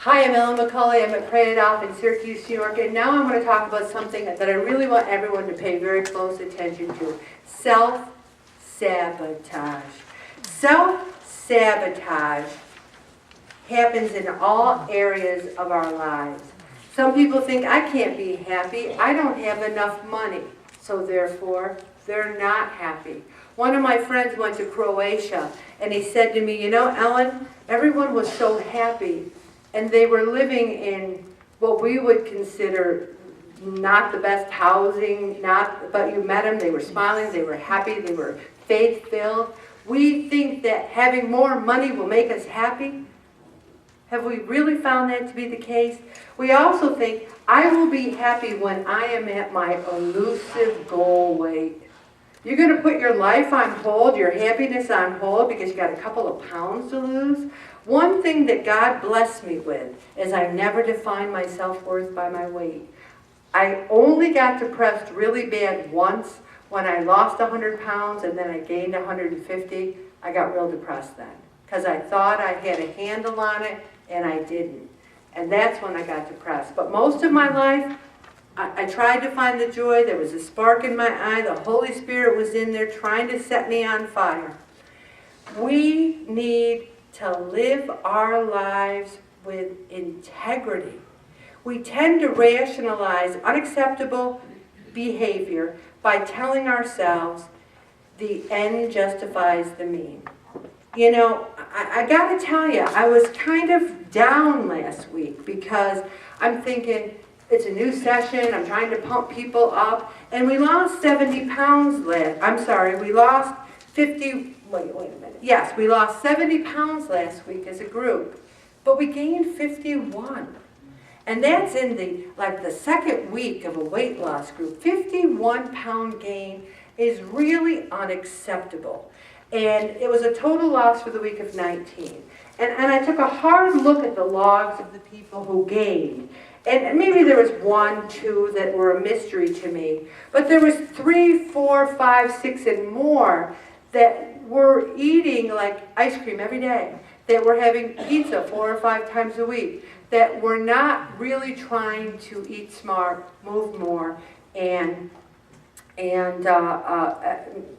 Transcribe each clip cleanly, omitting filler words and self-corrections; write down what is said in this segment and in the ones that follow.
Hi, I'm Ellen McCauley. I'm at Pray It Off in Syracuse, New York, and now I'm going to talk about something that I really want everyone to pay very close attention to. Self-sabotage. Self-sabotage happens in all areas of our lives. Some people think, I can't be happy. I don't have enough money. So therefore, they're not happy. One of my friends went to Croatia, and he said to me, you know, Ellen, everyone was so happy, and they were living in what we would consider not the best housing, but you met them, they were smiling, they were happy, they were faith-filled. We think that having more money will make us happy. Have we really found that to be the case? We also think, I will be happy when I am at my elusive goal weight. You're going to put your life on hold, your happiness on hold, because you got a couple of pounds to lose. One thing that God blessed me with is I never defined my self-worth by my weight. I only got depressed really bad once when I lost 100 pounds and then I gained 150. I got real depressed then because I thought I had a handle on it and I didn't. And that's when I got depressed. But most of my life, I tried to find the joy. There was a spark in my eye. The Holy Spirit was in there trying to set me on fire. We need to live our lives with integrity. We tend to rationalize unacceptable behavior by telling ourselves the end justifies the mean. You know, I got to tell you, I was kind of down last week because I'm thinking, it's a new session, I'm trying to pump people up, and we lost 70 pounds we lost 50, wait a minute. Yes, we lost 70 pounds last week as a group, but we gained 51. And that's in the second week of a weight loss group. 51-pound gain is really unacceptable. And it was a total loss for the week of 19. And I took a hard look at the logs of the people who gained. And maybe there was 1, 2 that were a mystery to me. But there was 3, 4, 5, 6, and more that were eating like ice cream every day, that were having pizza 4 or 5 times a week, that were not really trying to eat smart, move more, and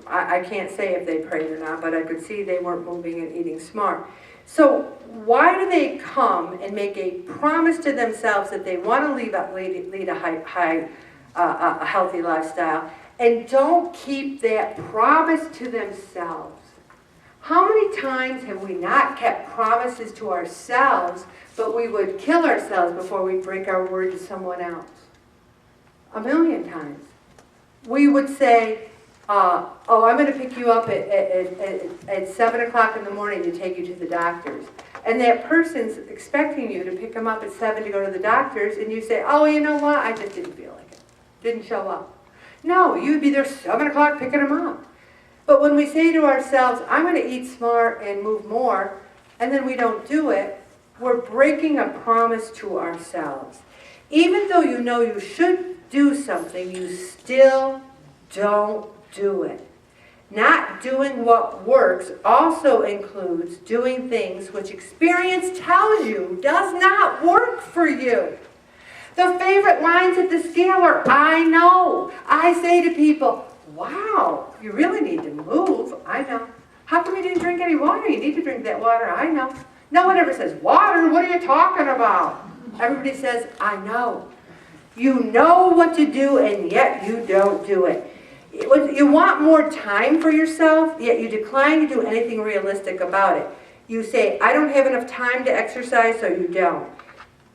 I can't say if they prayed or not, but I could see they weren't moving and eating smart. So why do they come and make a promise to themselves that they want to lead a healthy lifestyle and don't keep that promise to themselves? How many times have we not kept promises to ourselves, but we would kill ourselves before we break our word to someone else? A million times. We would say, oh, I'm going to pick you up at 7 o'clock in the morning to take you to the doctor's. And that person's expecting you to pick them up at 7 to go to the doctor's, and you say, oh, you know what, I just didn't feel like it. Didn't show up. No, you'd be there 7 o'clock picking them up. But when we say to ourselves, I'm going to eat smart and move more, and then we don't do it, we're breaking a promise to ourselves. Even though you know you should do something, you still don't do it. Not doing what works also includes doing things which experience tells you does not work for you. The favorite lines at the scale are, I know. I say to people, wow, you really need to move. I know. How come you didn't drink any water? You need to drink that water. I know. No one ever says, water? What are you talking about? Everybody says, I know. You know what to do, and yet you don't do it. You want more time for yourself, yet you decline to do anything realistic about it. You say, I don't have enough time to exercise, so you don't.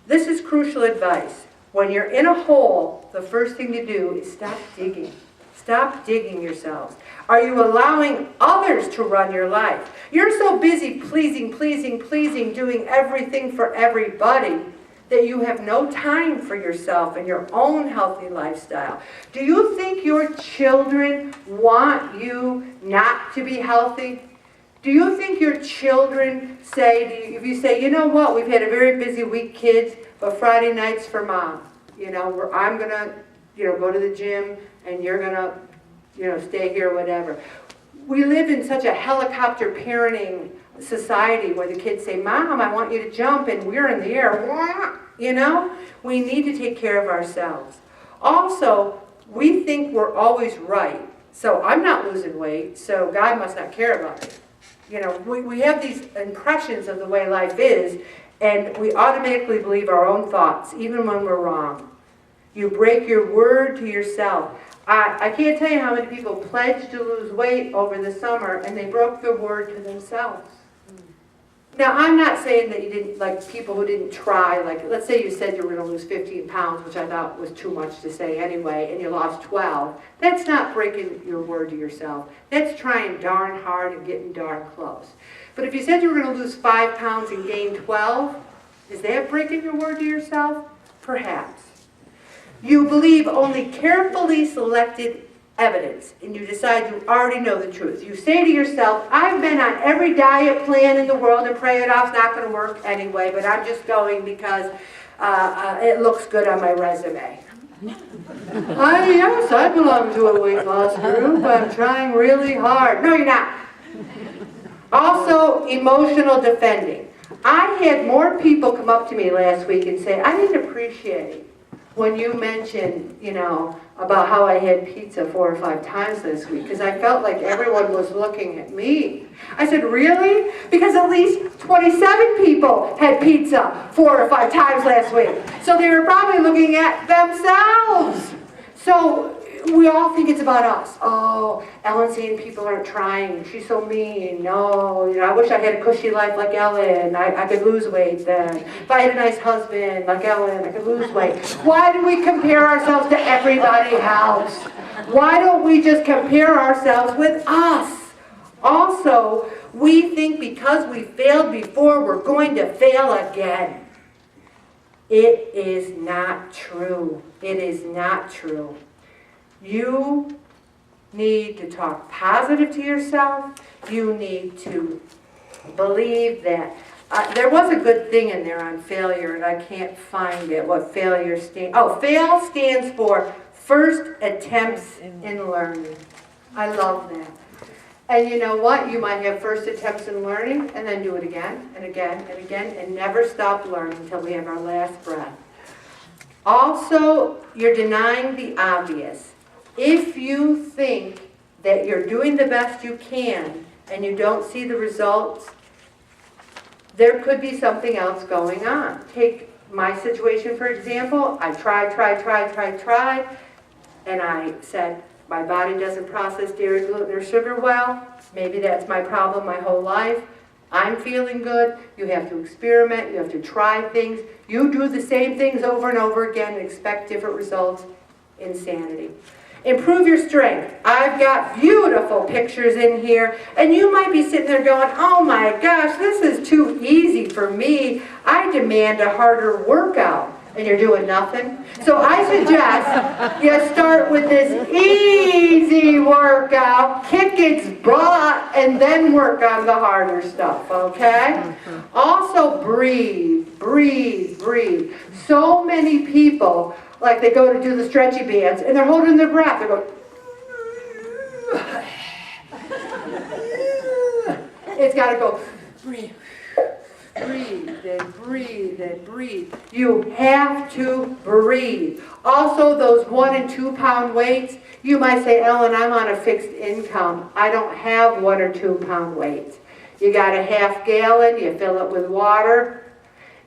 This is crucial advice. When you're in a hole, the first thing to do is stop digging. Stop digging yourselves. Are you allowing others to run your life? You're so busy pleasing, doing everything for everybody that you have no time for yourself and your own healthy lifestyle. Do you think your children want you not to be healthy? Do you think your children say, if you say, you know what, we've had a very busy week, kids, but Friday night's for mom. You know, I'm going to, go to the gym and you're going to, stay here, whatever. We live in such a helicopter parenting society where the kids say, Mom, I want you to jump, and we're in the air. You know? We need to take care of ourselves. Also, we think we're always right. So I'm not losing weight, so God must not care about it. You know, we have these impressions of the way life is, and we automatically believe our own thoughts, even when we're wrong. You break your word to yourself. I can't tell you how many people pledged to lose weight over the summer, and they broke their word to themselves. Now, I'm not saying that you didn't, like people who didn't try, like let's say you said you were going to lose 15 pounds, which I thought was too much to say anyway, and you lost 12. That's not breaking your word to yourself. That's trying darn hard and getting darn close. But if you said you were going to lose 5 pounds and gain 12, is that breaking your word to yourself? Perhaps. You believe only carefully selected evidence, and you decide you already know the truth. You say to yourself, I've been on every diet plan in the world, and pray it off's not going to work anyway, but I'm just going because it looks good on my resume. Yes, I belong to a weight loss group. I'm trying really hard. No, you're not. Also, emotional defending. I had more people come up to me last week and say, I didn't appreciate when you mentioned, you know, about how I had pizza 4 or 5 times this week, because I felt like everyone was looking at me. I said, really? Because at least 27 people had pizza 4 or 5 times last week. So they were probably looking at themselves. So we all think it's about us. Oh, Ellen's saying people aren't trying. She's so mean. No, you know, I wish I had a cushy life like Ellen. I could lose weight then. If I had a nice husband like Ellen, I could lose weight. Why do we compare ourselves to everybody else? Why don't we just compare ourselves with us? Also, we think because we failed before, we're going to fail again. It is not true. It is not true. You need to talk positive to yourself. You need to believe that. There was a good thing in there on failure, and I can't find it, what failure stands. Oh, FAIL stands for first attempts in learning. I love that. And you know what? You might have first attempts in learning, and then do it again, and again, and again, and never stop learning until we have our last breath. Also, you're denying the obvious. If you think that you're doing the best you can and you don't see the results, there could be something else going on. Take my situation, for example. I tried, and I said, my body doesn't process dairy, gluten, or sugar well. Maybe that's my problem my whole life. I'm feeling good. You have to experiment. You have to try things. You do the same things over and over again and expect different results. Insanity. Improve your strength. I've got beautiful pictures in here, and you might be sitting there going, oh my gosh, this is too easy for me. I demand a harder workout. And you're doing nothing. So I suggest you start with this easy workout, kick its butt, and then work on the harder stuff, okay? Also breathe, breathe, breathe. So many people, like they go to do the stretchy bands, and they're holding their breath. They go, it's got to go, breathe. Breathe and breathe and breathe. You have to breathe. Also, those 1 and 2 pound weights, you might say, Ellen, I'm on a fixed income. I don't have 1 or 2 pound weights. You got a half gallon, you fill it with water.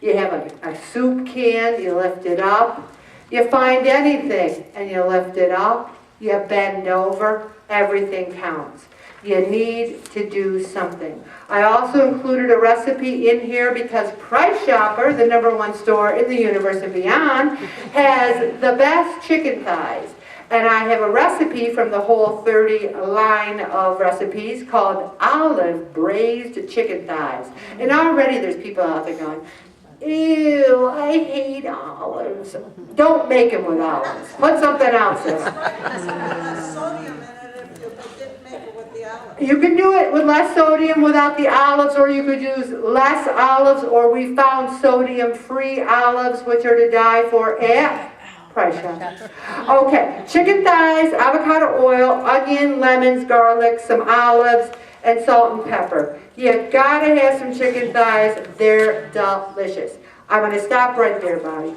You have a soup can, you lift it up. You find anything and you lift it up. You bend over. Everything counts. You need to do something. I also included a recipe in here because Price Chopper, the #1 store in the universe and beyond, has the best chicken thighs. And I have a recipe from the Whole30 line of recipes called olive braised chicken thighs. And already there's people out there going, ew, I hate olives. Don't make them with olives. Put something else in them. You can do it with less sodium without the olives, or you could use less olives, or we found sodium-free olives, which are to die for at Price Chopper. Okay, chicken thighs, avocado oil, onion, lemons, garlic, some olives, and salt and pepper. You gotta have some chicken thighs. They're delicious. I'm gonna stop right there, Bobby.